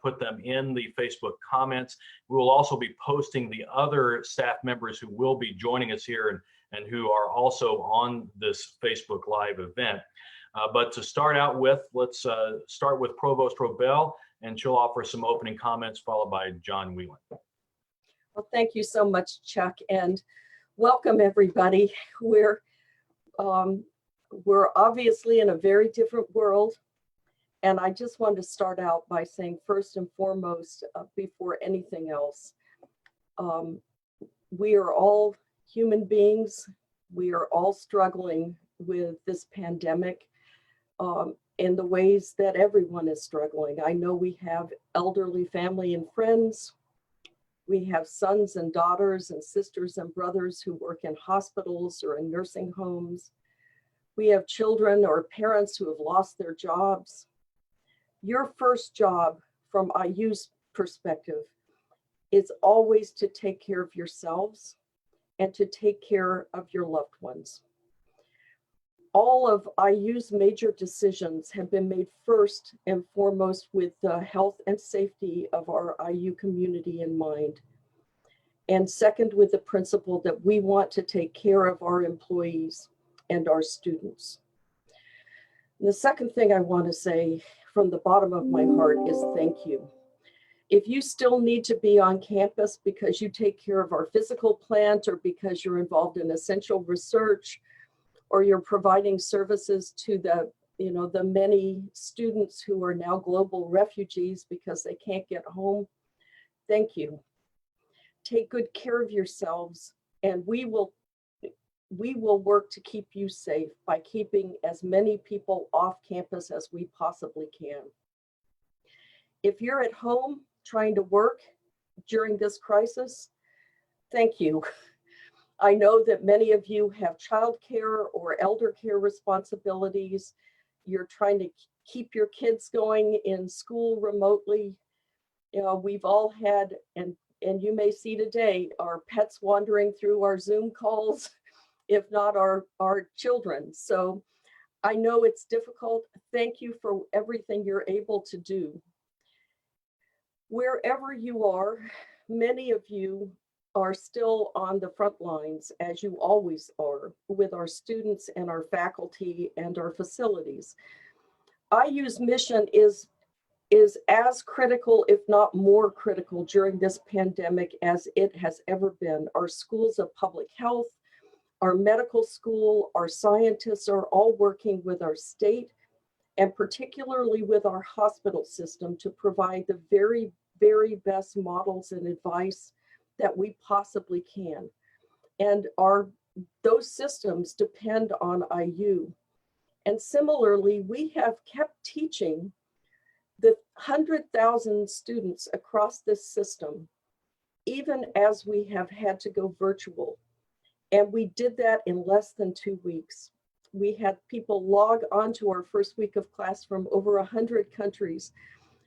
put them in the Facebook comments. We will also be posting the other staff members who will be joining us here and who are also on this Facebook Live event. But to start out with, let's start with Provost Robel, and she'll offer some opening comments, followed by John Whelan. Well, thank you so much, Chuck, and welcome everybody. We're obviously in a very different world, and I just want to start out by saying first and foremost, before anything else, we are all human beings. We are all struggling with this pandemic in the ways that everyone is struggling. I know we have elderly family and friends. We have sons and daughters and sisters and brothers who work in hospitals or in nursing homes. We have children or parents who have lost their jobs. Your first job from IU's perspective is always to take care of yourselves and to take care of your loved ones. All of IU's major decisions have been made first and foremost with the health and safety of our IU community in mind. And second, with the principle that we want to take care of our employees and our students. And the second thing I want to say from the bottom of my heart is thank you. If you still need to be on campus because you take care of our physical plant or because you're involved in essential research, or you're providing services to the many students who are now global refugees because they can't get home, thank you. Take good care of yourselves, and we will work to keep you safe by keeping as many people off campus as we possibly can. If you're at home trying to work during this crisis, thank you. I know that many of you have childcare or elder care responsibilities. You're trying to keep your kids going in school remotely. You know, we've all had, and you may see today, our pets wandering through our Zoom calls, if not our children. So I know it's difficult. Thank you for everything you're able to do. Wherever you are, many of you are still on the front lines, as you always are, with our students and our faculty and our facilities. IU's mission is as critical, if not more critical, during this pandemic as it has ever been. Our schools of public health, our medical school, our scientists are all working with our state and particularly with our hospital system to provide the very, very best models and advice that we possibly can. And those systems depend on IU. And similarly, we have kept teaching the 100,000 students across this system, even as we have had to go virtual. And we did that in less than 2 weeks. We had people log onto our first week of class from over 100 countries.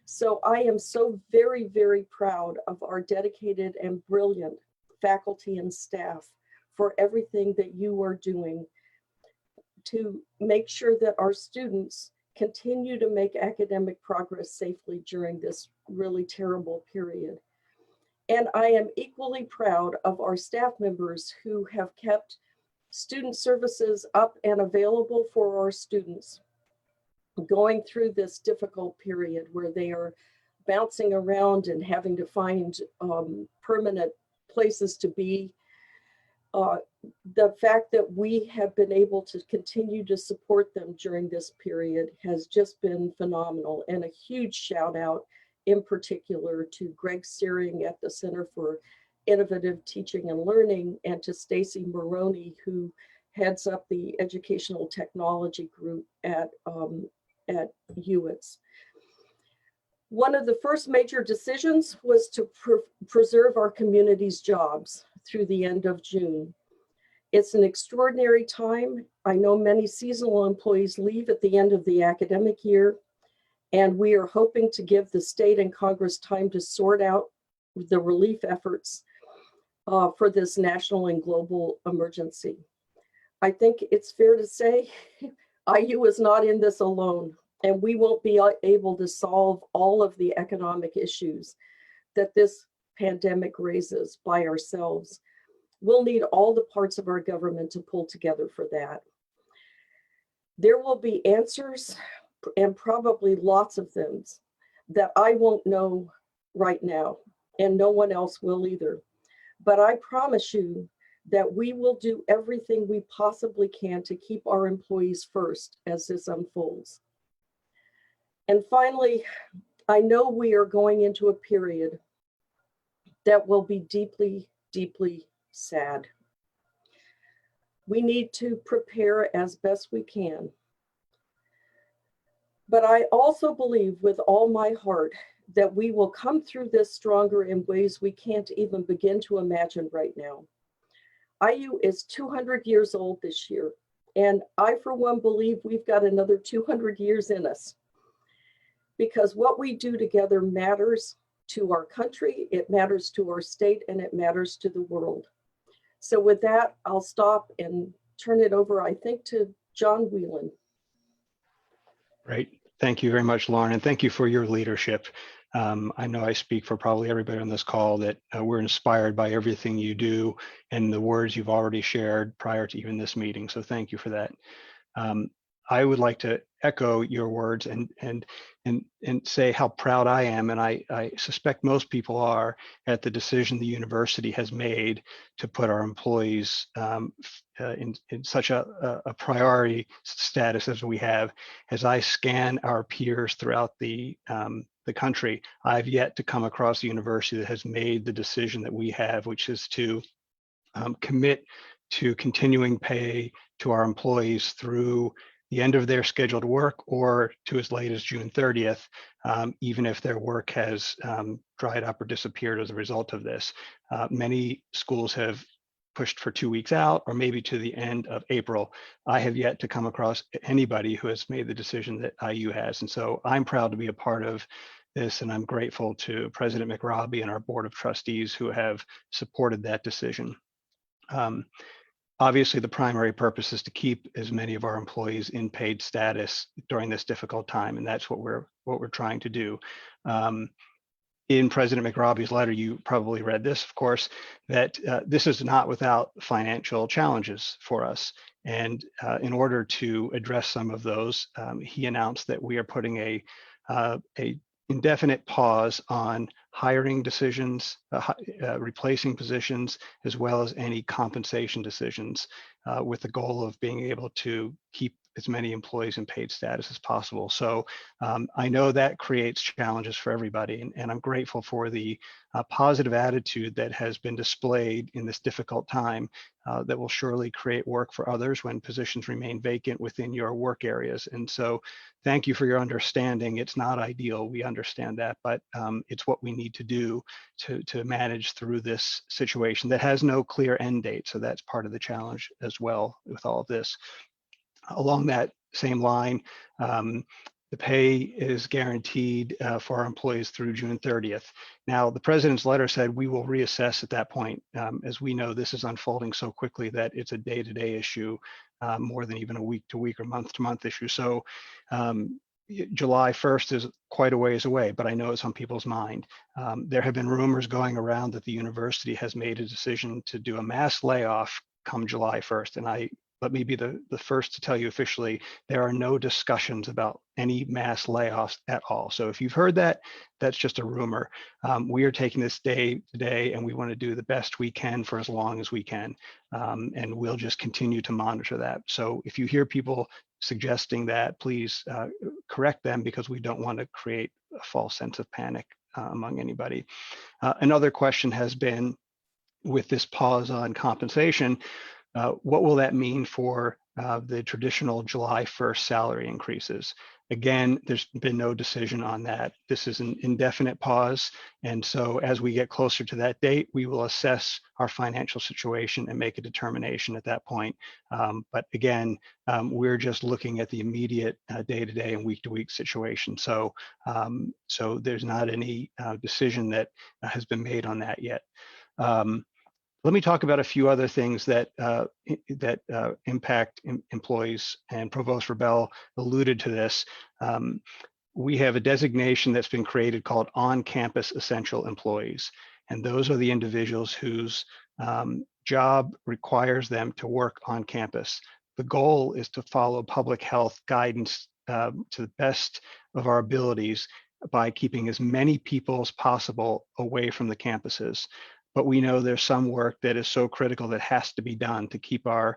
So I am so very, very proud of our dedicated and brilliant faculty and staff for everything that you are doing to make sure that our students continue to make academic progress safely during this really terrible period. And I am equally proud of our staff members who have kept student services up and available for our students going through this difficult period where they are bouncing around and having to find permanent places to be. The fact that we have been able to continue to support them during this period has just been phenomenal, and a huge shout out in particular to Greg Siering at the Center for Innovative Teaching and Learning, and to Stacy Morrone, who heads up the Educational Technology Group at UITS. One of the first major decisions was to preserve our community's jobs through the end of June. It's an extraordinary time. I know many seasonal employees leave at the end of the academic year, and we are hoping to give the state and Congress time to sort out the relief efforts for this national and global emergency. I think it's fair to say IU is not in this alone. and we won't be able to solve all of the economic issues that this pandemic raises by ourselves. We'll need all the parts of our government to pull together for that. There will be answers, and probably lots of them, that I won't know right now, and no one else will either. But I promise you that we will do everything we possibly can to keep our employees first as this unfolds. And finally, I know we are going into a period that will be deeply, deeply sad. We need to prepare as best we can. But I also believe with all my heart that we will come through this stronger in ways we can't even begin to imagine right now. IU is 200 years old this year, and I, for one, believe we've got another 200 years in us, because what we do together matters to our country, it matters to our state, and it matters to the world. So with that, I'll stop and turn it over, I think, to John Whelan. Great. Thank you very much, Lauren, and thank you for your leadership. I know I speak for probably everybody on this call that we're inspired by everything you do and the words you've already shared prior to even this meeting. So thank you for that. I would like to echo your words and say how proud I am, and I suspect most people are, at the decision the university has made to put our employees in such a priority status as we have. As I scan our peers throughout the country, I've yet to come across a university that has made the decision that we have, which is to commit to continuing pay to our employees through the end of their scheduled work or to as late as June 30th, even if their work has dried up or disappeared as a result of this. Many schools have pushed for 2 weeks out or maybe to the end of April. I have yet to come across anybody who has made the decision that IU has. And so I'm proud to be a part of this, and I'm grateful to President McRobbie and our Board of Trustees who have supported that decision. Obviously, the primary purpose is to keep as many of our employees in paid status during this difficult time, and that's what we're trying to do. In President McRobbie's letter, you probably read this, of course, that this is not without financial challenges for us. And in order to address some of those, he announced that we are putting a indefinite pause on hiring decisions, replacing positions, as well as any compensation decisions, with the goal of being able to keep as many employees in paid status as possible. So I know that creates challenges for everybody, and I'm grateful for the positive attitude that has been displayed in this difficult time that will surely create work for others when positions remain vacant within your work areas. And so thank you for your understanding. It's not ideal, we understand that, but it's what we need to do to manage through this situation that has no clear end date. So that's part of the challenge as well with all of this. Along that same line, the pay is guaranteed for our employees through June 30th. Now, the president's letter said we will reassess at that point. As we know, this is unfolding so quickly that it's a day-to-day issue, more than even a week-to-week or month-to-month issue. So July 1st is quite a ways away, but I know it's on people's mind. There have been rumors going around that the university has made a decision to do a mass layoff come July 1st, and let me be the first to tell you officially, there are no discussions about any mass layoffs at all. So if you've heard that, that's just a rumor. We are taking this day to day, and we want to do the best we can for as long as we can. And we'll just continue to monitor that. So if you hear people suggesting that, please correct them, because we don't want to create a false sense of panic among anybody. Another question has been, with this pause on compensation, what will that mean for the traditional July 1st salary increases? Again, there's been no decision on that. This is an indefinite pause. And so as we get closer to that date, we will assess our financial situation and make a determination at that point. But again, we're just looking at the immediate day-to-day and week-to-week situation. So, so there's not any decision that has been made on that yet. Let me talk about a few other things that impact employees, and Provost Robel alluded to this. We have a designation that's been created called on-campus essential employees, and those are the individuals whose job requires them to work on campus. The goal is to follow public health guidance to the best of our abilities by keeping as many people as possible away from the campuses. But we know there's some work that is so critical that has to be done to keep our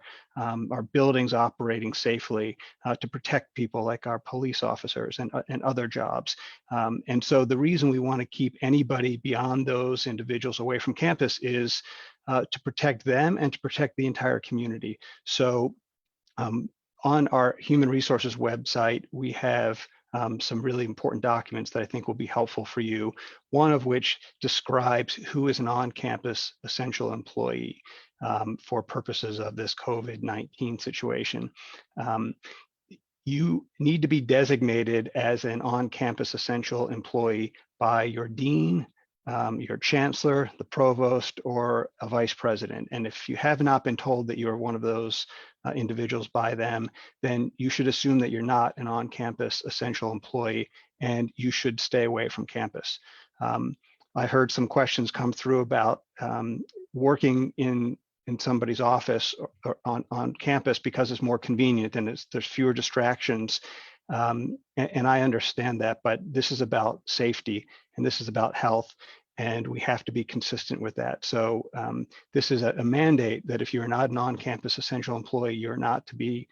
buildings operating safely, to protect people like our police officers and other jobs. And so the reason we want to keep anybody beyond those individuals away from campus is to protect them and to protect the entire community. So on our human resources website, we have some really important documents that I think will be helpful for you, one of which describes who is an on-campus essential employee for purposes of this COVID-19 situation. You need to be designated as an on-campus essential employee by your dean, your chancellor, the provost, or a vice president. And if you have not been told that you are one of those individuals by them, then you should assume that you're not an on-campus essential employee and you should stay away from campus. I heard some questions come through about working in somebody's office or on campus because it's more convenient and there's fewer distractions. And I understand that, but this is about safety and this is about health, and we have to be consistent with that. So this is a mandate that if you're not an on-campus essential employee, you're not to be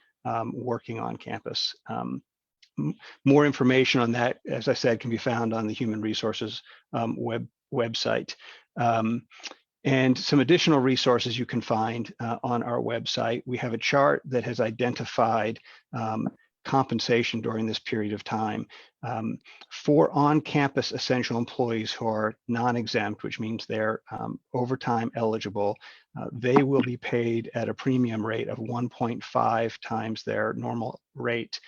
working on campus. More information on that, as I said, can be found on the Human Resources website. And some additional resources you can find on our website. We have a chart that has identified compensation during this period of time. For on-campus essential employees who are non-exempt, which means they're overtime eligible, they will be paid at a premium rate of 1.5 times their normal rate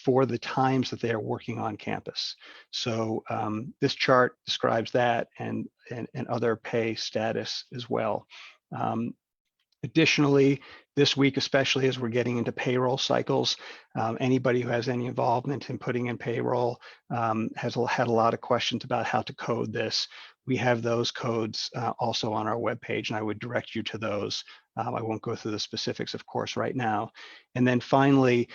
for the times that they are working on campus. So this chart describes that and other pay status as well. Additionally, this week, especially as we're getting into payroll cycles, anybody who has any involvement in putting in payroll has had a lot of questions about how to code this. We have those codes also on our webpage, and I would direct you to those. I won't go through the specifics, of course, right now. And then finally,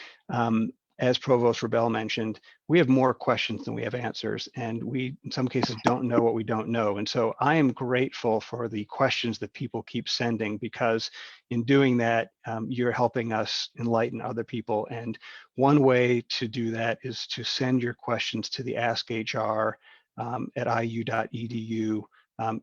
as Provost Robel mentioned, we have more questions than we have answers, and we, in some cases, don't know what we don't know. And so I am grateful for the questions that people keep sending, because in doing that, you're helping us enlighten other people. And one way to do that is to send your questions to the Ask HR at iu.edu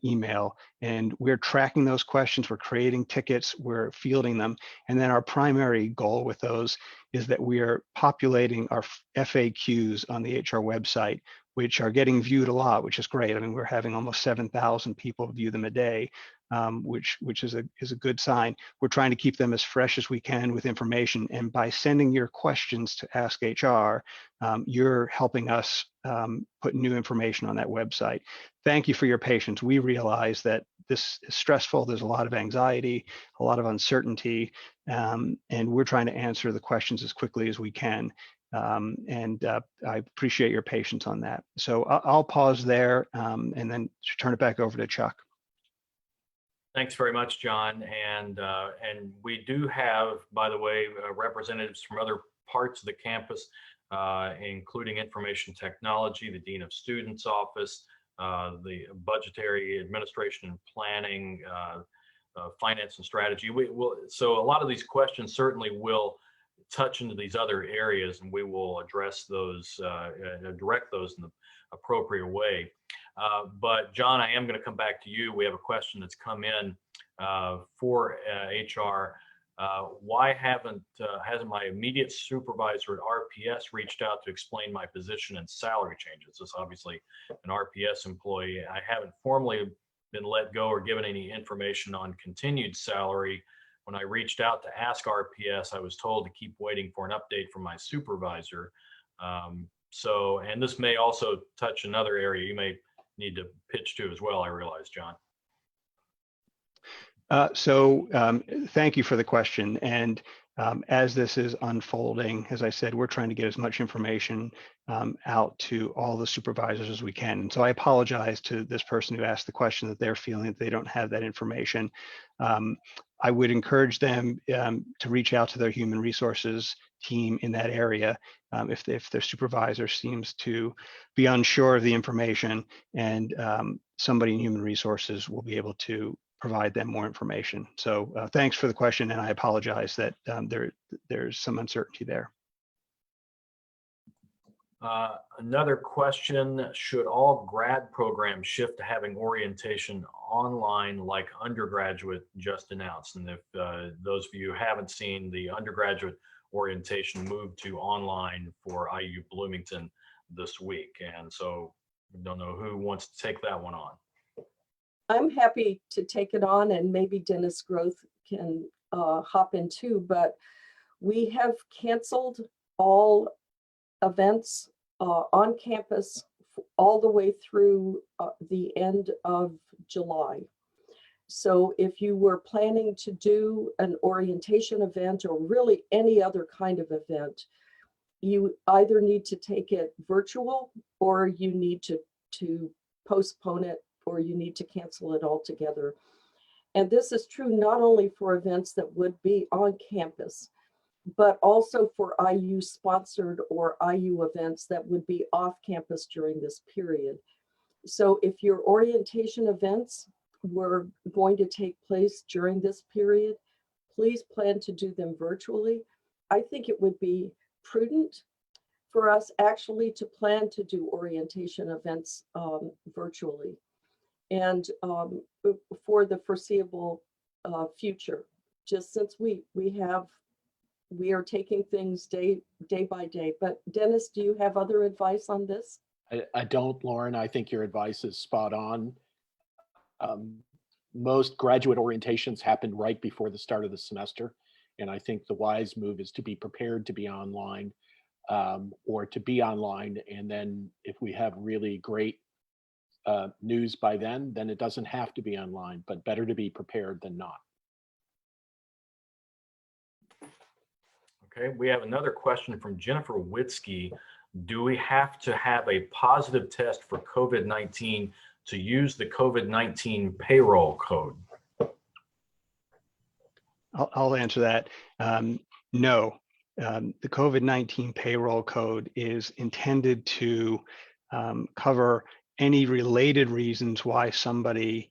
email, and we're tracking those questions, we're creating tickets, we're fielding them, and then our primary goal with those is that we are populating our FAQs on the HR website, which are getting viewed a lot, which is great. I mean, we're having almost 7,000 people view them a day, which is a good sign. We're trying to keep them as fresh as we can with information, and by sending your questions to Ask HR, you're helping us put new information on that website. Thank you for your patience. We realize that this is stressful. There's a lot of anxiety, a lot of uncertainty, and we're trying to answer the questions as quickly as we can. And I appreciate your patience on that. So I'll pause there and then turn it back over to Chuck. Thanks very much, John. And we do have, by the way, representatives from other parts of the campus, including information technology, the Dean of Students Office, the Budgetary Administration and Planning, Finance and Strategy. So a lot of these questions certainly will touch into these other areas, and we will address those, direct those in the appropriate way. But John, I am going to come back to you. We have a question that's come in for HR. Why hasn't my immediate supervisor at RPS reached out to explain my position and salary changes? This is obviously an RPS employee. I haven't formally been let go or given any information on continued salary. When I reached out to ask RPS, I was told to keep waiting for an update from my supervisor. And this may also touch another area you may need to pitch to as well, I realize, John. Thank you for the question. And as this is unfolding, as I said, we're trying to get as much information out to all the supervisors as we can. And so I apologize to this person who asked the question that they're feeling that they don't have that information. I would encourage them to reach out to their human resources team in that area if their supervisor seems to be unsure of the information, and somebody in human resources will be able to provide them more information. So thanks for the question, and I apologize that there's some uncertainty there. Another question, should all grad programs shift to having orientation online like undergraduate just announced? And if those of you who haven't seen, the undergraduate orientation moved to online for IU Bloomington this week. And so I don't know who wants to take that one on. I'm happy to take it on, and maybe Dennis Groth can hop in too, but we have canceled all events on campus all the way through the end of July. So if you were planning to do an orientation event or really any other kind of event, you either need to take it virtual, or you need to postpone it, or you need to cancel it altogether. And this is true not only for events that would be on campus, but also for IU sponsored or IU events that would be off campus during this period. So if your orientation events were going to take place during this period, please plan to do them virtually. I think it would be prudent for us actually to plan to do orientation events virtually, and for the foreseeable future, just since we are taking things day by day. But Dennis, do you have other advice on this? I don't, Lauren. I think your advice is spot on. Most graduate orientations happen right before the start of the semester. And I think the wise move is to be prepared to be online, or to be online. And then if we have really great news by then it doesn't have to be online, but better to be prepared than not. Okay, we have another question from Jennifer Witzke. Do we have to have a positive test for COVID-19 to use the COVID-19 payroll code? I'll answer that. No, the COVID-19 payroll code is intended to cover any related reasons why somebody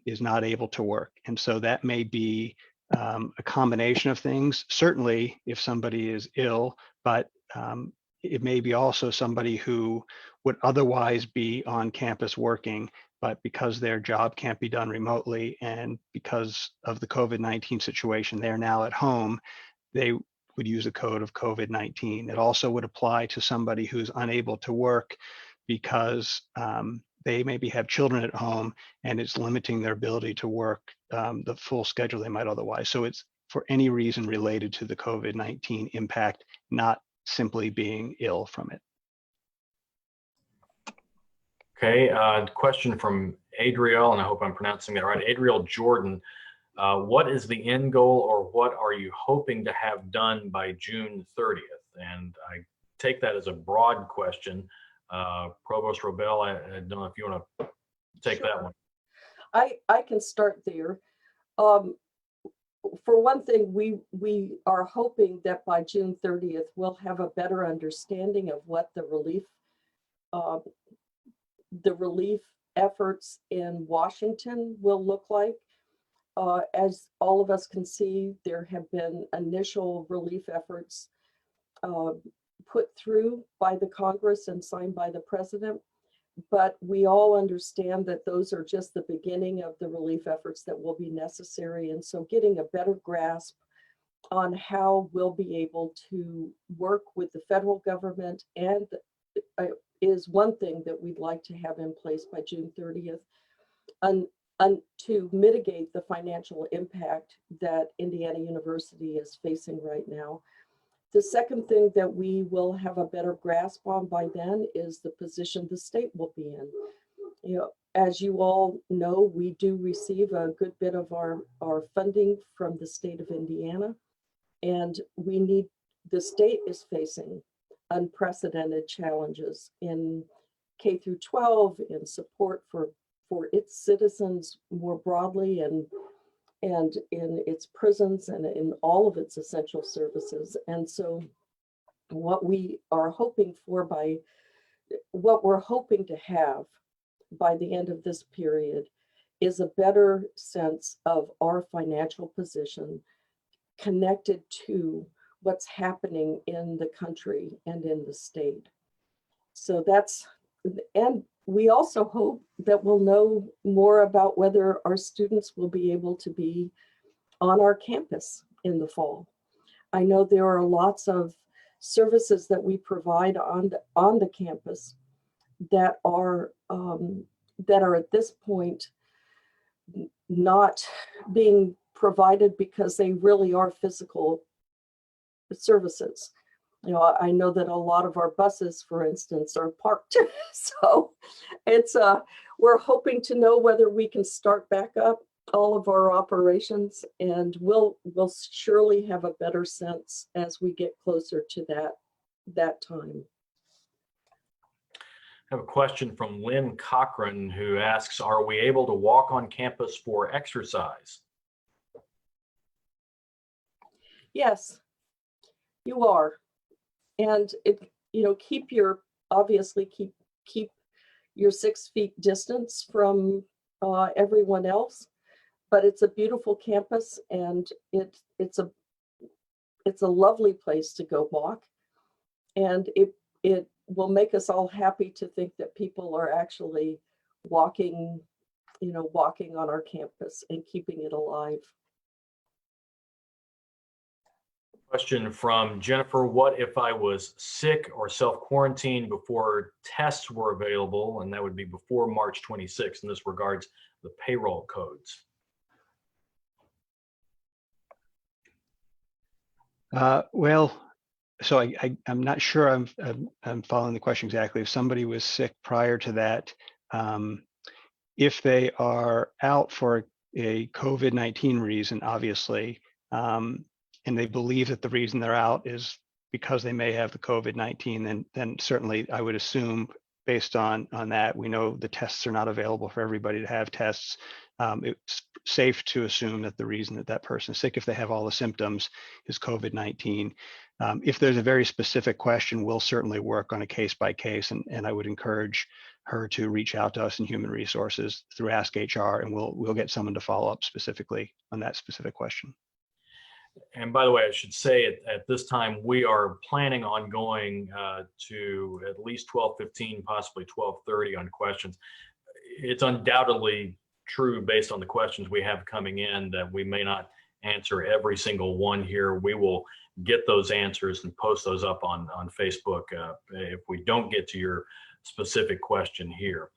is not able to work. And so that may be a combination of things. Certainly if somebody is ill, but it may be also somebody who would otherwise be on campus working, but because their job can't be done remotely and because of the COVID-19 situation, they're now at home, they would use a code of COVID-19. It also would apply to somebody who's unable to work because they maybe have children at home and it's limiting their ability to work the full schedule they might otherwise. So it's for any reason related to the COVID-19 impact, not simply being ill from it. Okay, question from Adriel, and I hope I'm pronouncing that right. Adriel Jordan, what is the end goal, or what are you hoping to have done by June 30th? And I take that as a broad question. Provost Robel, I don't know if you want to take that one. I can start there. For one thing, we are hoping that by June 30th, we'll have a better understanding of what the relief efforts in Washington will look like. As all of us can see, there have been initial relief efforts put through by the Congress and signed by the president. But we all understand that those are just the beginning of the relief efforts that will be necessary. And so getting a better grasp on how we'll be able to work with the federal government and is one thing that we'd like to have in place by June 30th and to mitigate the financial impact that Indiana University is facing right now. The second thing that we will have a better grasp on by then is the position the state will be in. You know, as you all know, we do receive a good bit of our funding from the state of Indiana, and the state is facing unprecedented challenges in K through 12, in support for its citizens more broadly, and in its prisons and in all of its essential services. And so what we are hoping for what we're hoping to have by the end of this period is a better sense of our financial position connected to what's happening in the country and in the state. So and we also hope that we'll know more about whether our students will be able to be on our campus in the fall. I know there are lots of services that we provide on the campus that are at this point not being provided because they really are physical services. You know, I know that a lot of our buses, for instance, are parked. So it's we're hoping to know whether we can start back up all of our operations, and we'll surely have a better sense as we get closer to that time. I have a question from Lynn Cochran, who asks, are we able to walk on campus for exercise? Yes, you are. And obviously keep your 6 feet distance from everyone else. But it's a beautiful campus, and it's a lovely place to go walk, and it will make us all happy to think that people are actually walking on our campus and keeping it alive. Question from Jennifer, what if I was sick or self-quarantined before tests were available? And that would be before March 26th, and this regards the payroll codes. Well, so I'm not sure I'm following the question exactly. If somebody was sick prior to that, if they are out for a COVID-19 reason, obviously, and they believe that the reason they're out is because they may have the COVID-19, then certainly I would assume, based on that, we know the tests are not available for everybody to have tests. It's safe to assume that the reason that person is sick, if they have all the symptoms, is COVID-19. If there's a very specific question, we'll certainly work on a case by case, and I would encourage her to reach out to us in Human Resources through Ask HR, and we'll get someone to follow up specifically on that specific question. And by the way, I should say at this time, we are planning on going to at least 12:15, possibly 12:30 on questions. It's undoubtedly true, based on the questions we have coming in, that we may not answer every single one here. We will get those answers and post those up on Facebook if we don't get to your specific question here.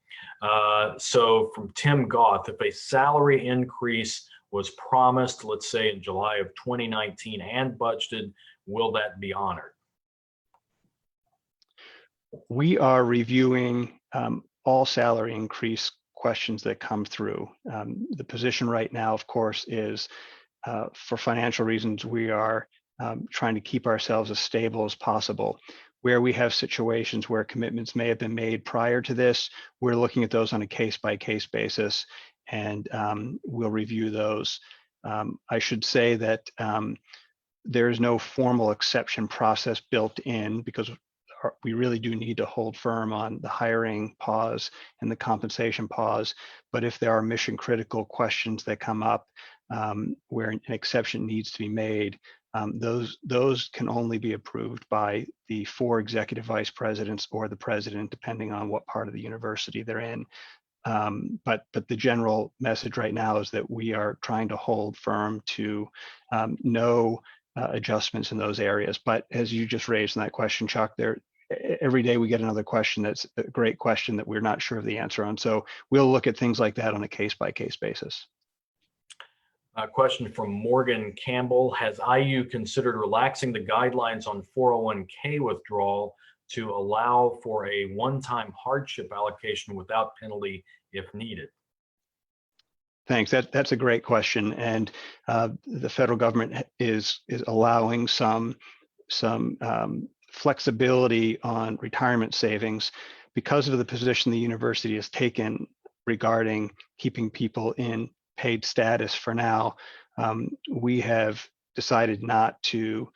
So from Tim Goth, if a salary increase was promised, let's say in July of 2019 and budgeted, will that be honored? We are reviewing all salary increase questions that come through. The position right now, of course, is for financial reasons, we are trying to keep ourselves as stable as possible. Where we have situations where commitments may have been made prior to this, we're looking at those on a case-by-case basis, and we'll review those. I should say that there's no formal exception process built in, because we really do need to hold firm on the hiring pause and the compensation pause. But if there are mission critical questions that come up where an exception needs to be made, those can only be approved by the 4 executive vice presidents or the president, depending on what part of the university they're in. But the general message right now is that we are trying to hold firm to no adjustments in those areas. But as you just raised in that question, Chuck, every day we get another question that's a great question that we're not sure of the answer on. So we'll look at things like that on a case-by-case basis. A question from Morgan Campbell. Has IU considered relaxing the guidelines on 401k withdrawal to allow for a one-time hardship allocation without penalty if needed? Thanks. That's a great question, and the federal government is allowing some flexibility on retirement savings because of the position the university has taken regarding keeping people in paid status for now. We have decided not to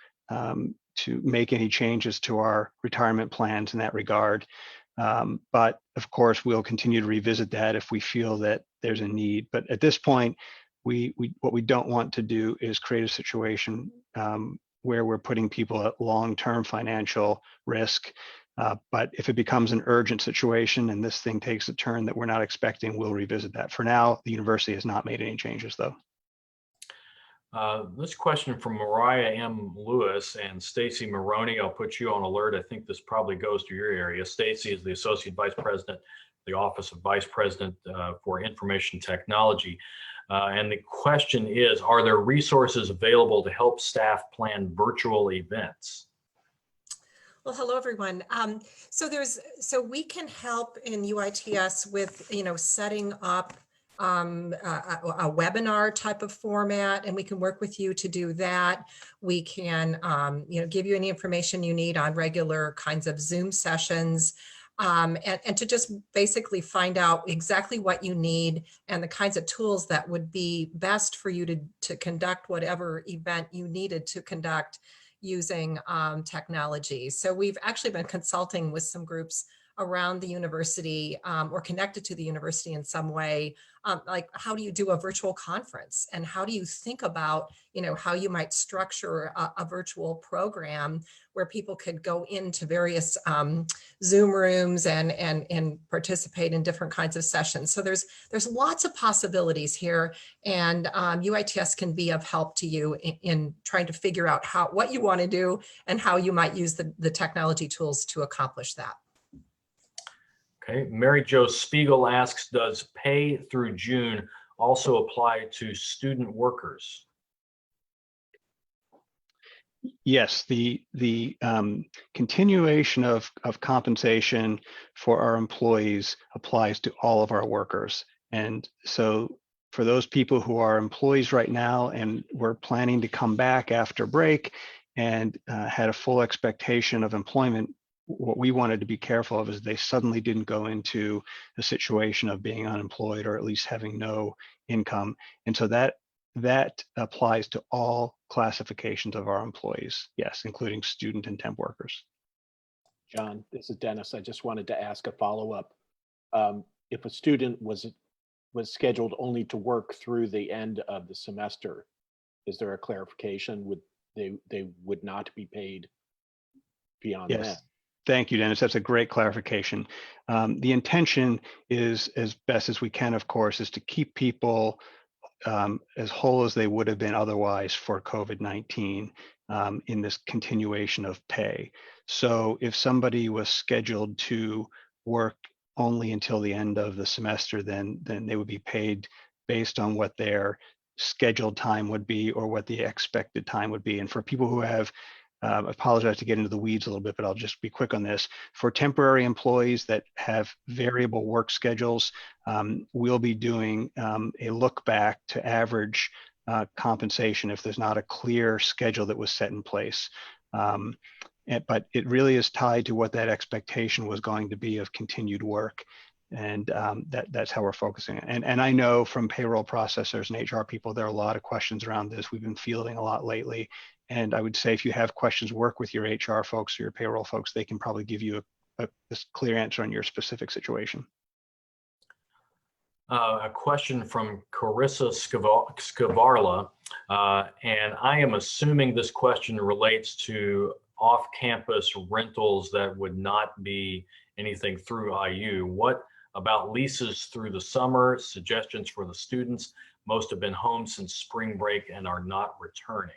make any changes to our retirement plans in that regard. But of course, we'll continue to revisit that if we feel that there's a need. But at this point, what we don't want to do is create a situation where we're putting people at long-term financial risk. But if it becomes an urgent situation and this thing takes a turn that we're not expecting, we'll revisit that. For now, the university has not made any changes, though. This question from Mariah M. Lewis and Stacy Morrone. I'll put you on alert. I think this probably goes to your area. Stacy is the Associate Vice President, the Office of Vice President for Information Technology. And the question is, are there resources available to help staff plan virtual events? Well, hello, everyone. So we can help in UITS with, setting up a webinar type of format, and we can work with you to do that. We can, give you any information you need on regular kinds of Zoom sessions, and to just basically find out exactly what you need and the kinds of tools that would be best for you to conduct whatever event you needed to conduct using technology. So we've actually been consulting with some groups around the university or connected to the university in some way, like how do you do a virtual conference, and how do you think about, how you might structure a virtual program where people could go into various Zoom rooms and participate in different kinds of sessions. So there's lots of possibilities here, and UITS can be of help to you in trying to figure out what you want to do and how you might use the technology tools to accomplish that. Okay, Mary Jo Spiegel asks, does pay through June also apply to student workers? Yes, the continuation of compensation for our employees applies to all of our workers. And so for those people who are employees right now and we're planning to come back after break and had a full expectation of employment, what we wanted to be careful of is they suddenly didn't go into a situation of being unemployed or at least having no income. And so that applies to all classifications of our employees, yes, including student and temp workers. John, this is Dennis. I just wanted to ask a follow-up. If a student was scheduled only to work through the end of the semester, is there a clarification? They would not be paid beyond that? Thank you, Dennis. That's a great clarification. The intention is, as best as we can, of course, is to keep people as whole as they would have been otherwise for COVID-19 in this continuation of pay. So if somebody was scheduled to work only until the end of the semester, then they would be paid based on what their scheduled time would be or what the expected time would be. And for people who have I apologize to get into the weeds a little bit, but I'll just be quick on this. For temporary employees that have variable work schedules, we'll be doing a look back to average compensation if there's not a clear schedule that was set in place. But it really is tied to what that expectation was going to be of continued work. And that's how we're focusing. And I know from payroll processors and HR people, there are a lot of questions around this. We've been fielding a lot lately. And I would say if you have questions, work with your HR folks or your payroll folks. They can probably give you a clear answer on your specific situation. A question from Carissa Scavarla. And I am assuming this question relates to off-campus rentals that would not be anything through IU. What about leases through the summer? Suggestions for the students? Most have been home since spring break and are not returning.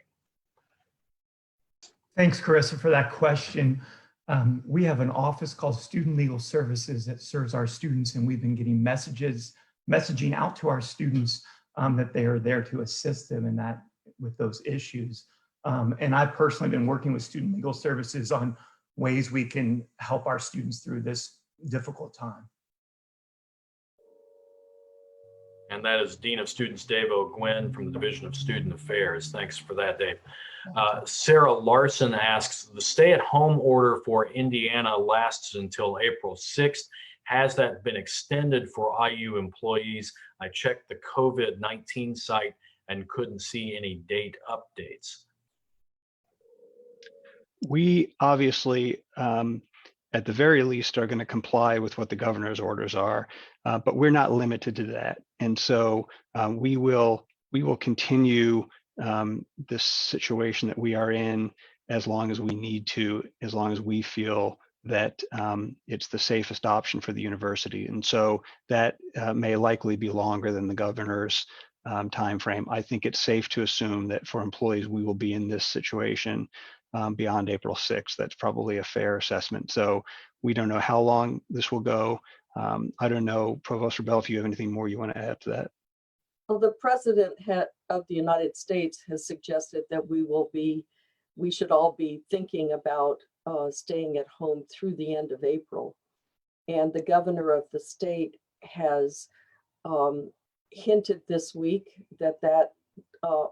Thanks, Carissa, for that question. We have an office called Student Legal Services that serves our students, and we've been getting messaging out to our students that they are there to assist them in that with those issues. And I've personally been working with Student Legal Services on ways we can help our students through this difficult time. And that is Dean of Students Dave O'Gwen from the Division of Student Affairs. Thanks for that, Dave. Sarah Larson asks, the stay-at-home order for Indiana lasts until April 6th. Has that been extended for IU employees? I checked the COVID-19 site and couldn't see any date updates. We obviously, at the very least, are going to comply with what the governor's orders are, but we're not limited to that. And so we will continue this situation that we are in as long as we need to, as long as we feel that it's the safest option for the university. And so that may likely be longer than the governor's timeframe. I think it's safe to assume that for employees, we will be in this situation beyond April 6th. That's probably a fair assessment. So we don't know how long this will go. I don't know, Provost Robel, if you have anything more you want to add to that. Well, the President of the United States has suggested that we should all be thinking about staying at home through the end of April. And the governor of the state has hinted this week that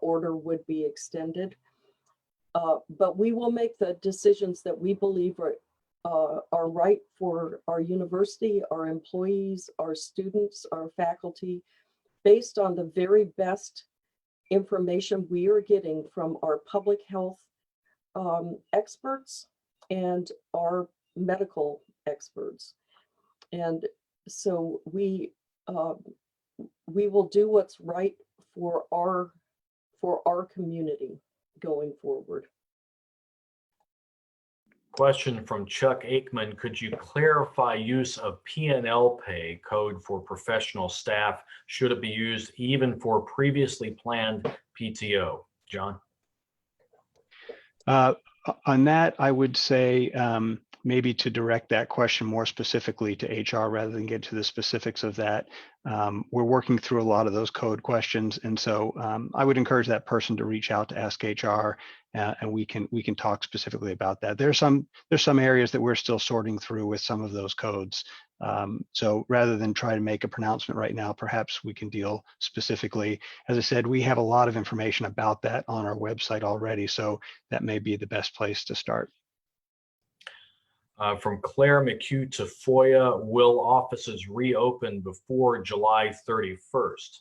order would be extended. But we will make the decisions that we believe are right for our university, our employees, our students, our faculty, based on the very best information we are getting from our public health experts and our medical experts. And so we will do what's right for our community going forward. Question from Chuck Aikman. Could you clarify use of P&L pay code for professional staff? Should it be used even for previously planned PTO? John? On that, I would say maybe to direct that question more specifically to HR rather than get to the specifics of that. We're working through a lot of those code questions. And so I would encourage that person to reach out to Ask HR and we can talk specifically about that. There's some areas that we're still sorting through with some of those codes. So rather than try to make a pronouncement right now, perhaps we can deal specifically. As I said, we have a lot of information about that on our website already. So that may be the best place to start. From Claire McHugh to FOIA, will offices reopen before July 31st?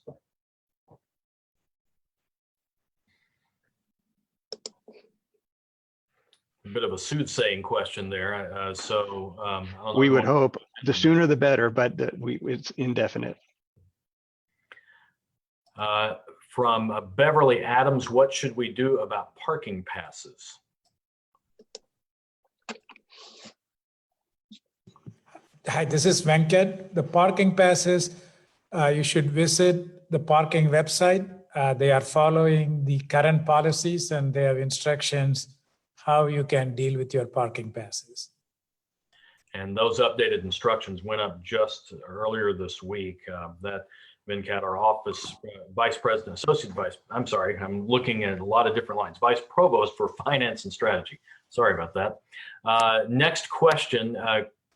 A bit of a soothsaying question there. We would hope the sooner the better, but it's indefinite. From Beverly Adams, what should we do about parking passes? Hi, this is Venkat. The parking passes, you should visit the parking website. They are following the current policies and they have instructions how you can deal with your parking passes. And those updated instructions went up just earlier this week. That Venkat, our office vice president, associate vice, I'm sorry, I'm looking at a lot of different lines. Vice provost for finance and strategy. Sorry about that. Next question.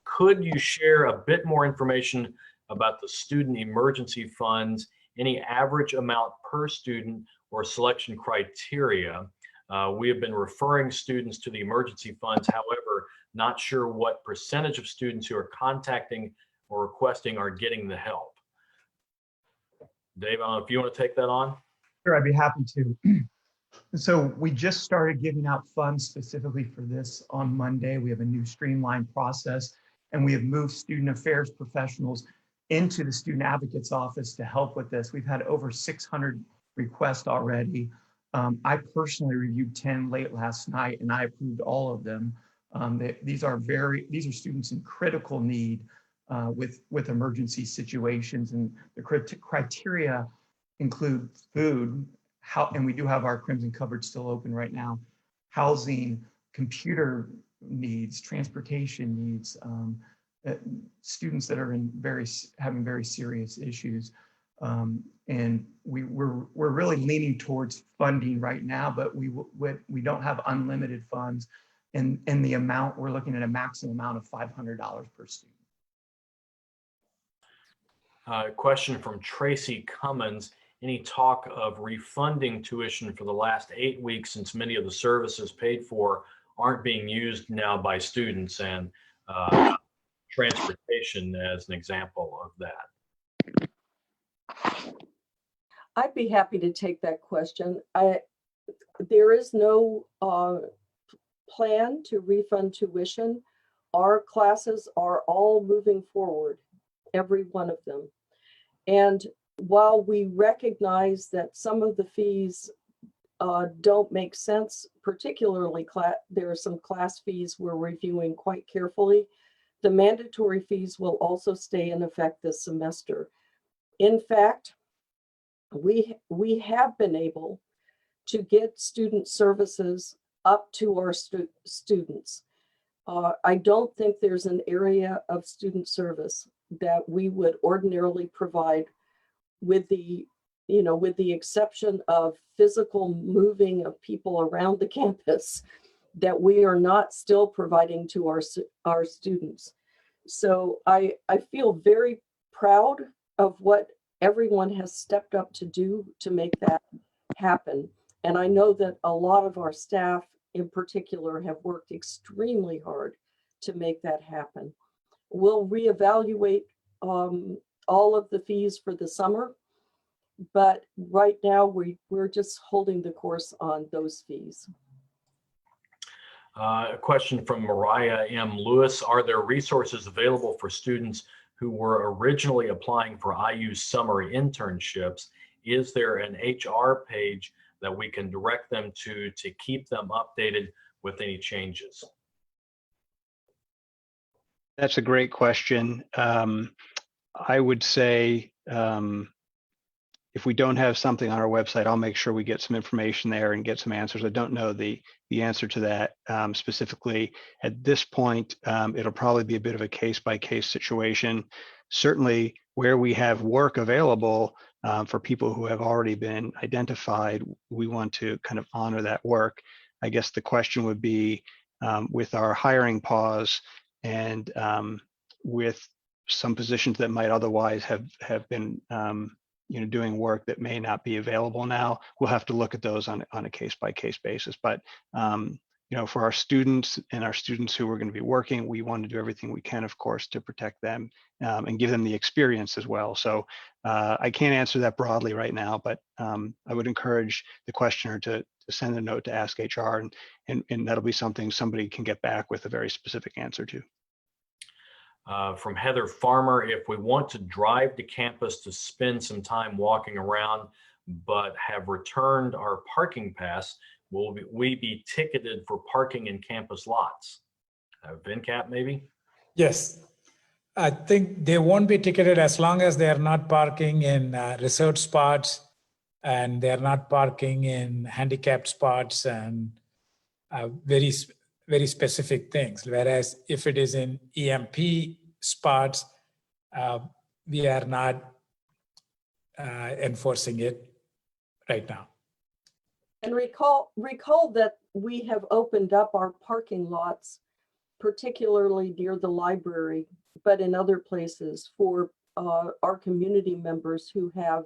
Could you share a bit more information about the student emergency funds, any average amount per student or selection criteria? We have been referring students to the emergency funds. However, not sure what percentage of students who are contacting or requesting are getting the help. Dave, I don't know if you want to take that on. Sure, I'd be happy to. So we just started giving out funds specifically for this on Monday. We have a new streamlined process, and we have moved student affairs professionals into the student advocate's office to help with this. We've had over 600 requests already. I personally reviewed 10 late last night, and I approved all of them. These are students in critical need with emergency situations, and the criteria include food, and we do have our Crimson cupboard still open right now, housing, computer needs, transportation needs, students that are having very serious issues. And we're really leaning towards funding right now, but we don't have unlimited funds. And the amount, we're looking at a maximum amount of $500 per student. Question from Tracy Cummins. Any talk of refunding tuition for the last 8 weeks, since many of the services paid for aren't being used now by students, and transportation as an example of that? I'd be happy to take that question. There is no plan to refund tuition. Our classes are all moving forward, every one of them. And while we recognize that some of the fees don't make sense, particularly there are some class fees we're reviewing quite carefully, the mandatory fees will also stay in effect this semester. In fact, we have been able to get student services up to our students. I don't think there's an area of student service that we would ordinarily provide, with the exception of physical moving of people around the campus, that we are not still providing to our students. So I feel very proud of what everyone has stepped up to do to make that happen. And I know that a lot of our staff in particular have worked extremely hard to make that happen. We'll reevaluate all of the fees for the summer, but right now we're just holding the course on those fees. A question from Mariah M. Lewis. Are there resources available for students who were originally applying for IU summer internships? Is there an HR page that we can direct them to keep them updated with any changes? That's a great question. I would say if we don't have something on our website, I'll make sure we get some information there and get some answers. I don't know the answer to that specifically at this point. It'll probably be a bit of a case-by-case situation. Certainly where we have work available for people who have already been identified, we want to kind of honor that work. I guess the question would be with our hiring pause and with some positions that might otherwise have been doing work that may not be available now, we'll have to look at those on a case-by-case basis. But for our students and our students who are going to be working, we want to do everything we can, of course, to protect them and give them the experience as well. So I can't answer that broadly right now, but I would encourage the questioner to send a note to Ask HR, and that'll be something somebody can get back with a very specific answer to. From Heather Farmer, if we want to drive to campus to spend some time walking around, but have returned our parking pass, will we be ticketed for parking in campus lots? Venkat, maybe? Yes. I think they won't be ticketed as long as they are not parking in reserved spots and they're not parking in handicapped spots and very specific things. Whereas if it is in EMP spots, we are not enforcing it right now. And recall that we have opened up our parking lots, particularly near the library, but in other places for our community members who have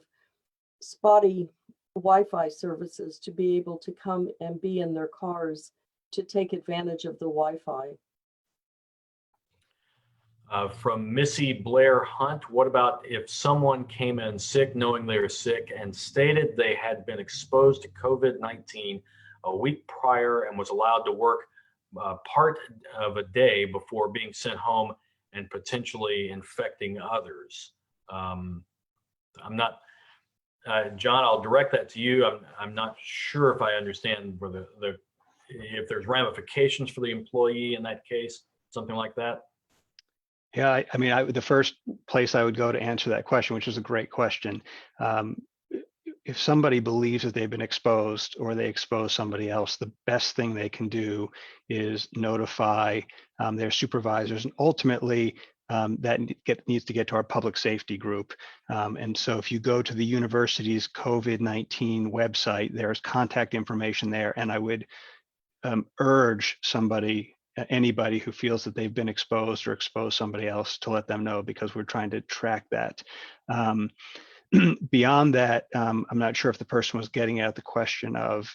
spotty Wi-Fi services to be able to come and be in their cars to take advantage of the Wi-Fi. From Missy Blair Hunt, what about if someone came in sick knowing they were sick and stated they had been exposed to COVID-19 a week prior and was allowed to work part of a day before being sent home and potentially infecting others? I'm not, John, I'll direct that to you. I'm not sure if I understand where if there's ramifications for the employee in that case, something like that. Yeah, I mean, the first place I would go to answer that question, which is a great question, if somebody believes that they've been exposed or they expose somebody else, the best thing they can do is notify their supervisors, and ultimately that needs to get to our public safety group. And so if you go to the university's COVID-19 website, there's contact information there, and I would urge anybody who feels that they've been exposed or exposed somebody else to let them know, because we're trying to track that. Beyond that, I'm not sure if the person was getting at the question of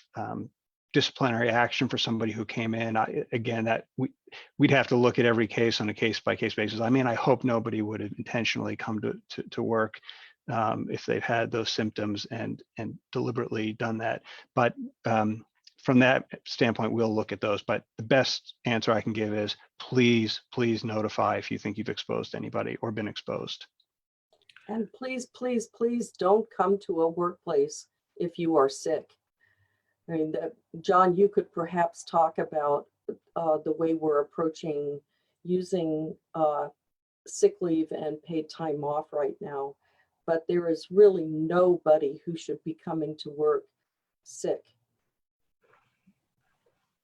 disciplinary action for somebody who came in. Again, that we'd have to look at every case on a case-by-case basis. I mean, I hope nobody would have intentionally come to work if they've had those symptoms and deliberately done that. But from that standpoint, we'll look at those. But the best answer I can give is please notify if you think you've exposed anybody or been exposed. And please, please, please don't come to a workplace if you are sick. I mean, John, you could perhaps talk about the way we're approaching using sick leave and paid time off right now, but there is really nobody who should be coming to work sick.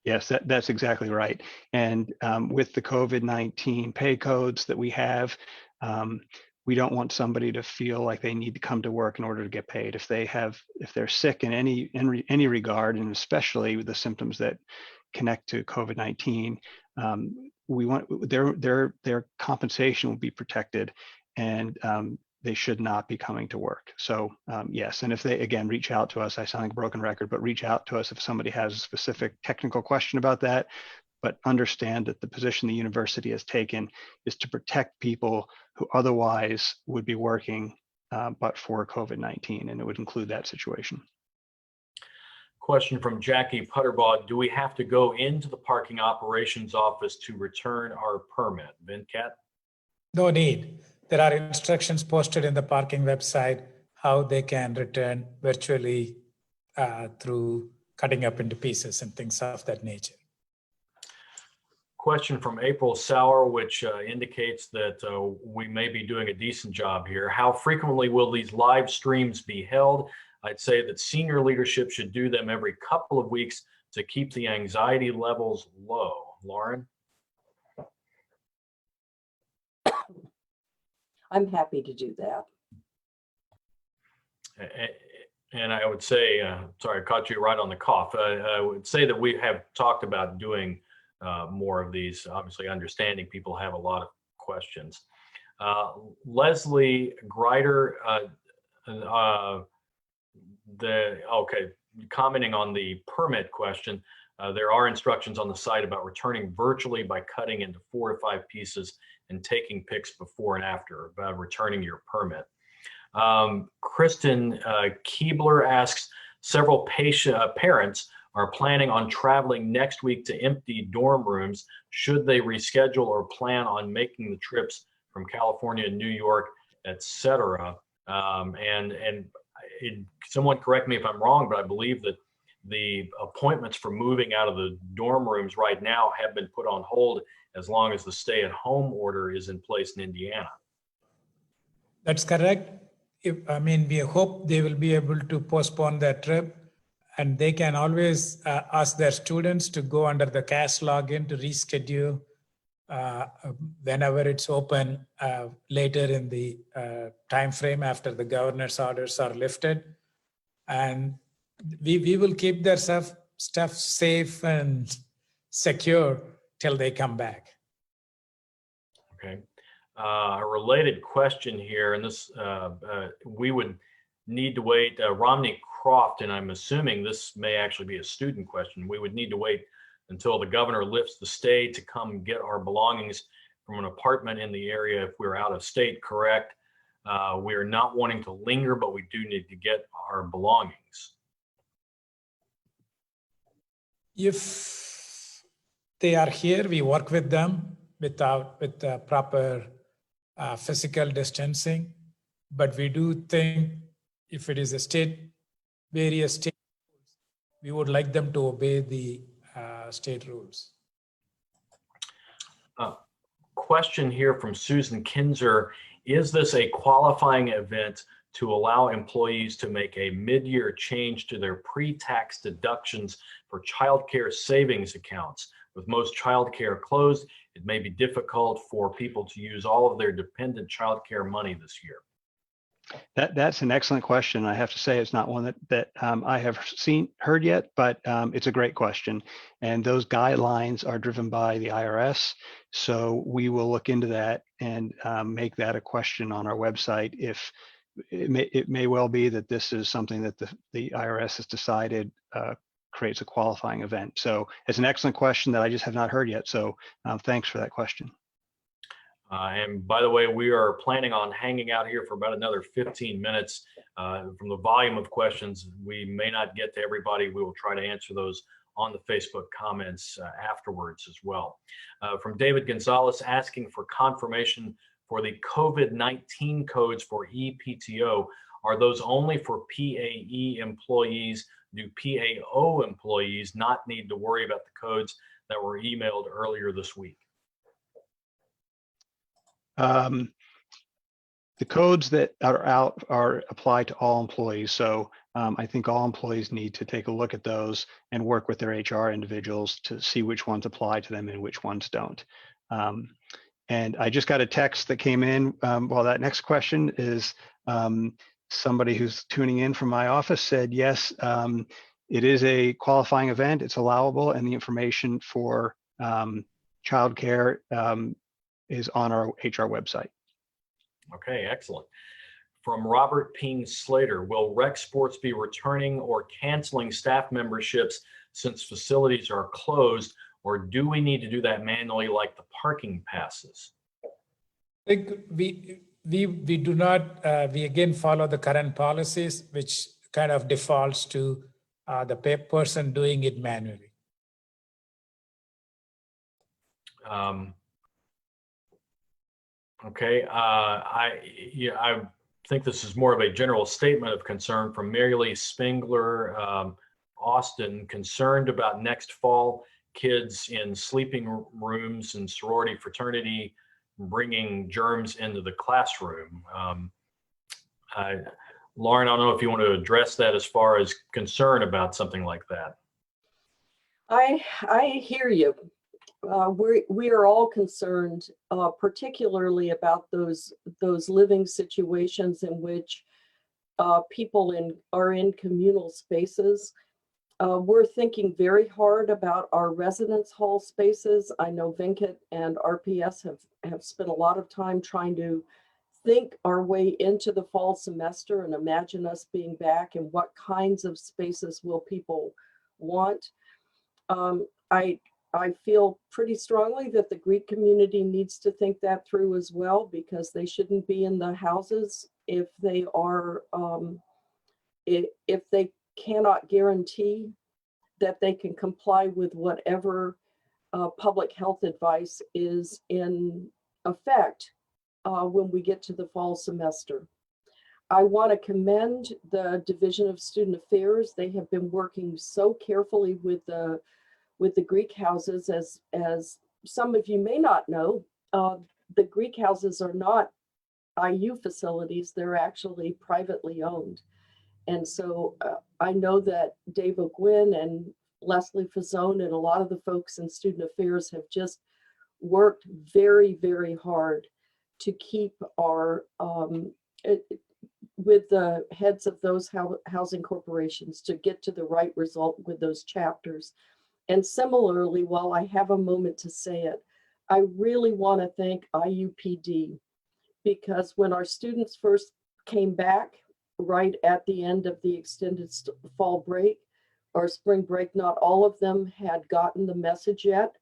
Yes, that's exactly right. And with the COVID-19 pay codes that we have, we don't want somebody to feel like they need to come to work in order to get paid. If they're sick in any regard, and especially with the symptoms that connect to COVID-19, we want their compensation will be protected, and they should not be coming to work. So yes, and if they, again, reach out to us, I sound like a broken record, but reach out to us if somebody has a specific technical question about that. But understand that the position the university has taken is to protect people who otherwise would be working but for COVID-19, and it would include that situation. Question from Jackie Putterbaugh. Do we have to go into the parking operations office to return our permit? Venkat? No need. There are instructions posted in the parking website how they can return virtually through cutting up into pieces and things of that nature. Question from April Sauer, which indicates that we may be doing a decent job here. How frequently will these live streams be held? I'd say that senior leadership should do them every couple of weeks to keep the anxiety levels low. Lauren? I'm happy to do that. And I would say, sorry, I caught you right on the cough. I would say that we have talked about doing more of these, obviously understanding people have a lot of questions. Leslie Greider, commenting on the permit question, there are instructions on the site about returning virtually by cutting into 4 to 5 pieces and taking pics before and after about returning your permit. Kristen Keebler asks, several parents are planning on traveling next week to empty dorm rooms. Should they reschedule or plan on making the trips from California, New York, etc.? Someone correct me if I'm wrong, but I believe that the appointments for moving out of the dorm rooms right now have been put on hold as long as the stay-at-home order is in place in Indiana. That's correct. We hope they will be able to postpone their trip, and they can always ask their students to go under the CAS login to reschedule whenever it's open later in the time frame after the governor's orders are lifted. And we will keep their stuff safe and secure till they come back. Okay. A related question here, and this we would need to wait. Romney Croft, and I'm assuming this may actually be a student question. We would need to wait until the governor lifts the stay to come get our belongings from an apartment in the area if we're out of state, correct? We are not wanting to linger, but we do need to get our belongings. If they are here, we work with them with proper physical distancing, but we do think if it is various state rules, we would like them to obey the state rules. Question here from Susan Kinzer. Is this a qualifying event to allow employees to make a mid-year change to their pre-tax deductions for childcare savings accounts? With most childcare closed, it may be difficult for people to use all of their dependent childcare money this year. That's an excellent question. I have to say it's not one that I have heard yet, but it's a great question. And those guidelines are driven by the IRS. So we will look into that and make that a question on our website. If it may well be that this is something that the IRS has decided creates a qualifying event. So it's an excellent question that I just have not heard yet. So thanks for that question. And by the way, we are planning on hanging out here for about another 15 minutes. From the volume of questions, we may not get to everybody. We will try to answer those on the Facebook comments afterwards as well. From David Gonzalez, asking for confirmation for the COVID-19 codes for EPTO. Are those only for PAE employees? Do PAO employees not need to worry about the codes that were emailed earlier this week? The codes that are out are applied to all employees. So I think all employees need to take a look at those and work with their HR individuals to see which ones apply to them and which ones don't. And I just got a text that came in. Well, that next question is somebody who's tuning in from my office said, yes, it is a qualifying event. It's allowable, and the information for childcare is on our HR website. Okay, excellent. From Robert Ping Slater, will rec sports be returning or canceling staff memberships since facilities are closed, or do we need to do that manually like the parking passes? I think we do not, we again follow the current policies, which kind of defaults to the person doing it manually. Okay, I think this is more of a general statement of concern from Mary Lee Spengler, Austin, concerned about next fall, kids in sleeping rooms and sorority fraternity bringing germs into the classroom. Lauren, I don't know if you want to address that as far as concern about something like that. I hear you. We are all concerned, particularly about those living situations in which people are in communal spaces. We're thinking very hard about our residence hall spaces. I know Venkat and RPS have spent a lot of time trying to think our way into the fall semester and imagine us being back and what kinds of spaces will people want. I feel pretty strongly that the Greek community needs to think that through as well, because they shouldn't be in the houses if they are, if they cannot guarantee that they can comply with whatever public health advice is in effect when we get to the fall semester. I want to commend the Division of Student Affairs. They have been working so carefully with the Greek houses. As some of you may not know, the Greek houses are not IU facilities, they're actually privately owned. And so I know that Dave O'Gwyn and Leslie Fazzone and a lot of the folks in Student Affairs have just worked very, very hard to keep our, with the heads of those housing corporations to get to the right result with those chapters. And similarly, while I have a moment to say it, I really want to thank IUPD, because when our students first came back right at the end of the extended fall break or spring break, not all of them had gotten the message yet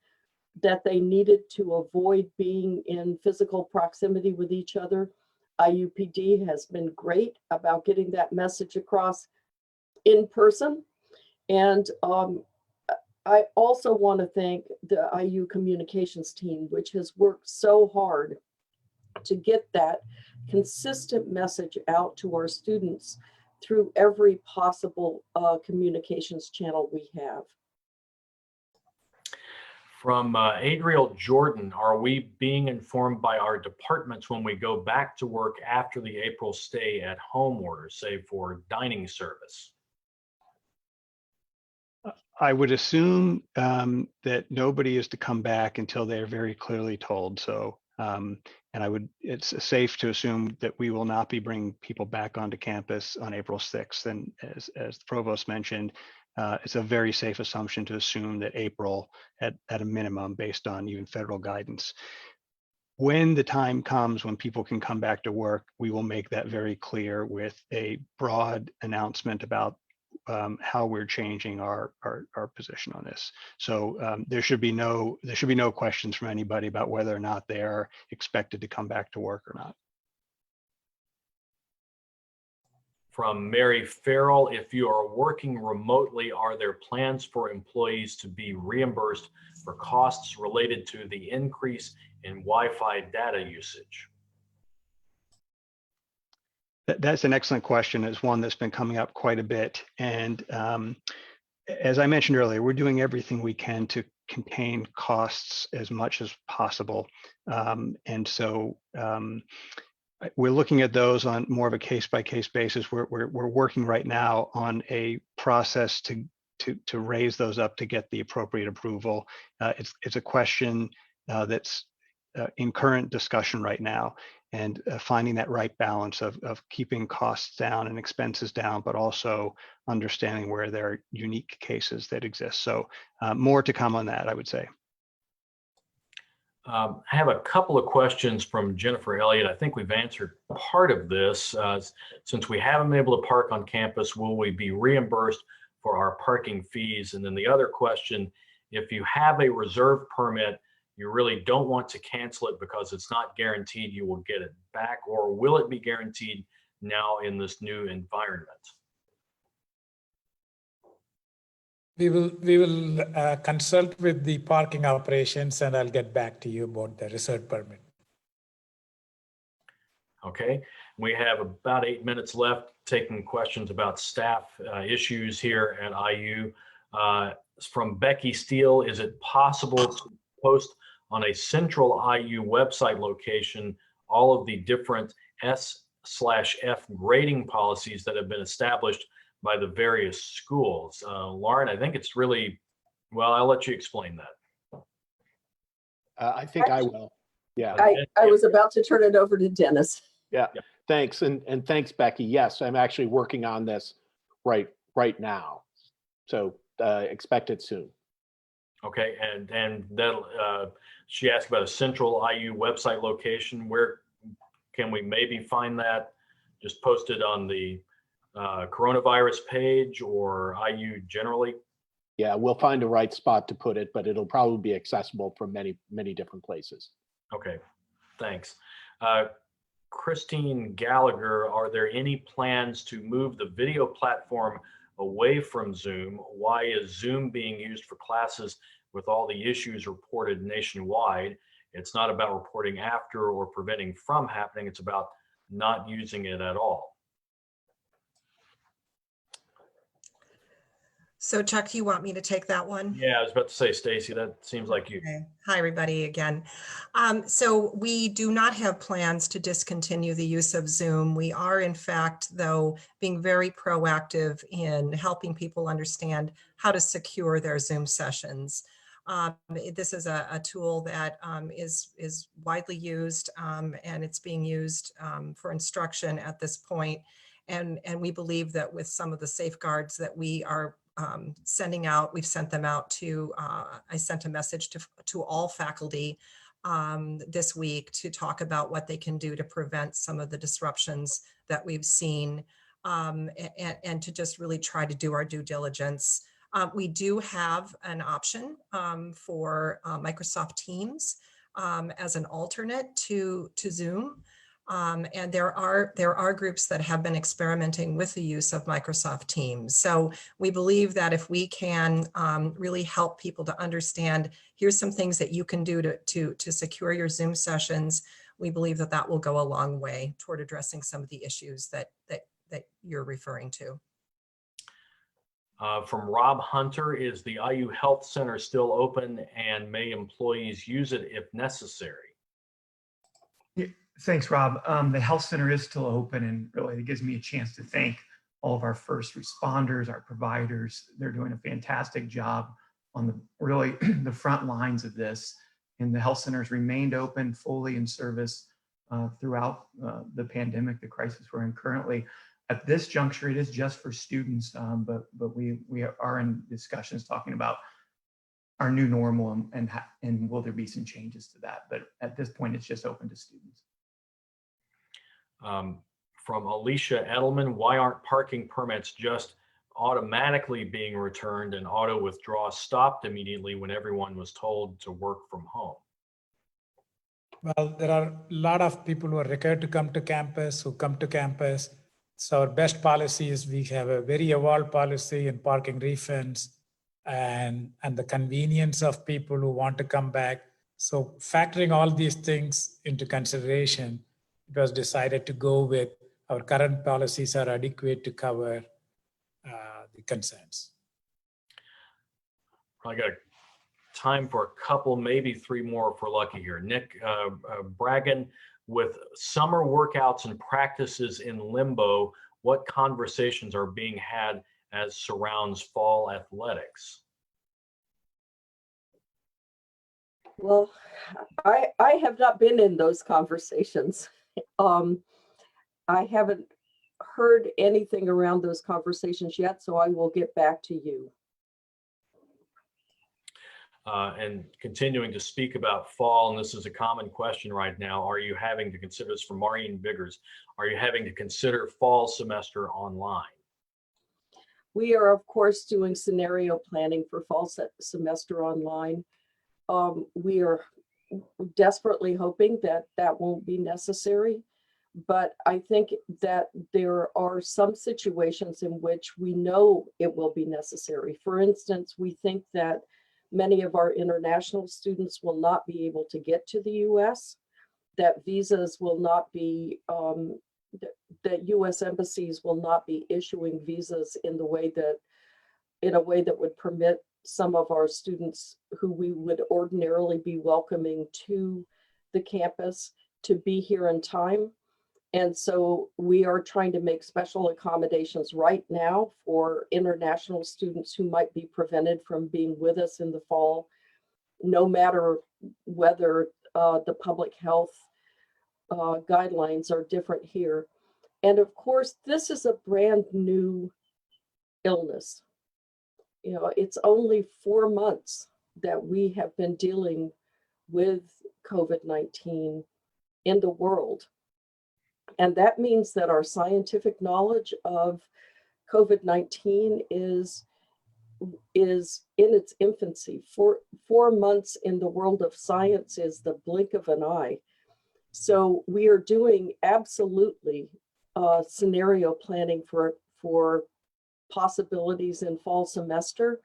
that they needed to avoid being in physical proximity with each other. IUPD has been great about getting that message across in person. And I also want to thank the IU communications team, which has worked so hard to get that consistent message out to our students through every possible communications channel we have. From Adriel Jordan, are we being informed by our departments when we go back to work after the April stay at home order, say for dining service? I would assume that nobody is to come back until they're very clearly told. So And it's safe to assume that we will not be bringing people back onto campus on April 6th. And as the provost mentioned, it's a very safe assumption to assume that April at a minimum, based on even federal guidance. When the time comes when people can come back to work, we will make that very clear with a broad announcement about how we're changing our position on this. So there should be no questions from anybody about whether or not they are expected to come back to work or not. From Mary Farrell, if you are working remotely, are there plans for employees to be reimbursed for costs related to the increase in Wi-Fi data usage? That's an excellent question. It's one that's been coming up quite a bit. And as I mentioned earlier, we're doing everything we can to contain costs as much as possible. And so we're looking at those on more of a case-by-case basis. We're working right now on a process to raise those up to get the appropriate approval. It's a question that's in current discussion right now, and finding that right balance of keeping costs down and expenses down, but also understanding where there are unique cases that exist. So more to come on that, I would say. I have a couple of questions from Jennifer Elliott. I think we've answered part of this. Since we haven't been able to park on campus, will we be reimbursed for our parking fees? And then the other question, if you have a reserve permit, you really don't want to cancel it because it's not guaranteed you will get it back, or will it be guaranteed now in this new environment? We will consult with the parking operations, and I'll get back to you about the reserve permit. Okay, we have about 8 minutes left taking questions about staff issues here at IU. From Becky Steele, is it possible to post on a central IU website location all of the different S/F grading policies that have been established by the various schools? Lauren, I think it's really, well, I'll let you explain that. I think I will. Yeah. I was about to turn it over to Dennis. Yeah. Thanks. And thanks, Becky. Yes, I'm actually working on this right now. So expect it soon. Okay, and that she asked about a central IU website location. Where can we maybe find that? Just post it on the coronavirus page or IU generally? Yeah, we'll find the right spot to put it, but it'll probably be accessible from many different places. Okay, thanks. Christine Gallagher, are there any plans to move the video platform away from Zoom? Why is Zoom being used for classes with all the issues reported nationwide? It's not about reporting after or preventing from happening. It's about not using it at all. So Chuck, you want me to take that one? Yeah, I was about to say, Stacy, that seems like you. Okay. Hi, everybody again. So we do not have plans to discontinue the use of Zoom. We are, in fact, though, being very proactive in helping people understand how to secure their Zoom sessions. This is a tool that is widely used, and it's being used for instruction at this point. And we believe that with some of the safeguards that we are sending out, we've sent them out to, I sent a message to all faculty this week to talk about what they can do to prevent some of the disruptions that we've seen, and to just really try to do our due diligence. We do have an option for Microsoft Teams as an alternate to Zoom. And there are groups that have been experimenting with the use of Microsoft Teams. So we believe that if we can really help people to understand, here's some things that you can do to secure your Zoom sessions, we believe that that will go a long way toward addressing some of the issues that you're referring to. From Rob Hunter, is the IU Health Center still open, and may employees use it if necessary? Yeah, thanks, Rob. The health center is still open, and really it gives me a chance to thank all of our first responders, our providers. They're doing a fantastic job on the front lines of this. and the health centers remained open fully in service throughout the pandemic, the crisis we're in currently. At this juncture, it is just for students, but we are in discussions talking about our new normal and will there be some changes to that. But at this point, it's just open to students. From Alicia Edelman, why aren't parking permits just automatically being returned and auto withdrawal stopped immediately when everyone was told to work from home? Well, there are a lot of people who are required to come to campus, who come to campus. So our best policy is we have a very evolved policy in parking refunds and the convenience of people who want to come back. So factoring all these things into consideration, it was decided to go with our current policies are adequate to cover the concerns. Probably got time for a couple, maybe three more if we're lucky here. Nick Bragan, with summer workouts and practices in limbo, what conversations are being had as surrounds fall athletics? Well, I have not been in those conversations. I haven't heard anything around those conversations yet, so I will get back to you. And continuing to speak about fall, and this is a common question right now, are you having to consider this from Maureen Biggers? Are you having to consider fall semester online? We are, of course, doing scenario planning for fall semester online. We are desperately hoping that that won't be necessary, but I think that there are some situations in which we know it will be necessary. For instance, we think that many of our international students will not be able to get to the US, that visas will not be, that US embassies will not be issuing visas in a way that would permit some of our students who we would ordinarily be welcoming to the campus to be here in time. And so we are trying to make special accommodations right now for international students who might be prevented from being with us in the fall, no matter whether the public health guidelines are different here. And of course, this is a brand new illness. You know, it's only 4 months that we have been dealing with COVID-19 in the world. And that means that our scientific knowledge of COVID-19 is in its infancy. 4 months in the world of science is the blink of an eye. So we are doing absolutely scenario planning for possibilities in fall semester.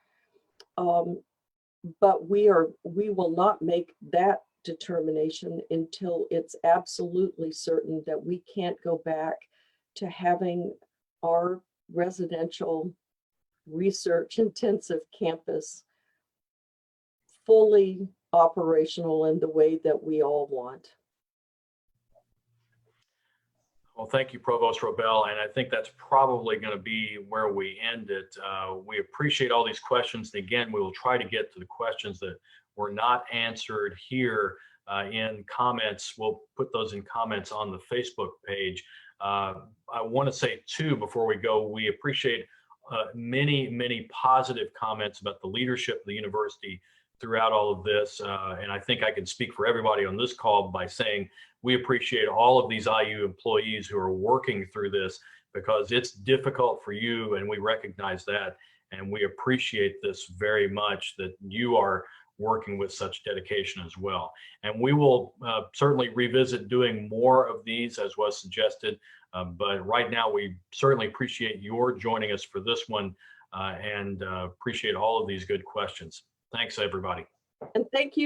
But we will not make that determination until it's absolutely certain that we can't go back to having our residential research intensive campus fully operational in the way that we all want. Well, thank you, Provost Robel, and I think that's probably going to be where we end it. We appreciate all these questions. And again, we will try to get to the questions that were not answered here in comments. We'll put those in comments on the Facebook page. I want to say too, before we go, we appreciate many positive comments about the leadership of the university throughout all of this. And I think I can speak for everybody on this call by saying we appreciate all of these IU employees who are working through this, because it's difficult for you, and we recognize that. And we appreciate this very much, that you are working with such dedication as well. And we will certainly revisit doing more of these as was suggested. But right now, we certainly appreciate your joining us for this one and appreciate all of these good questions. Thanks, everybody. And thank you.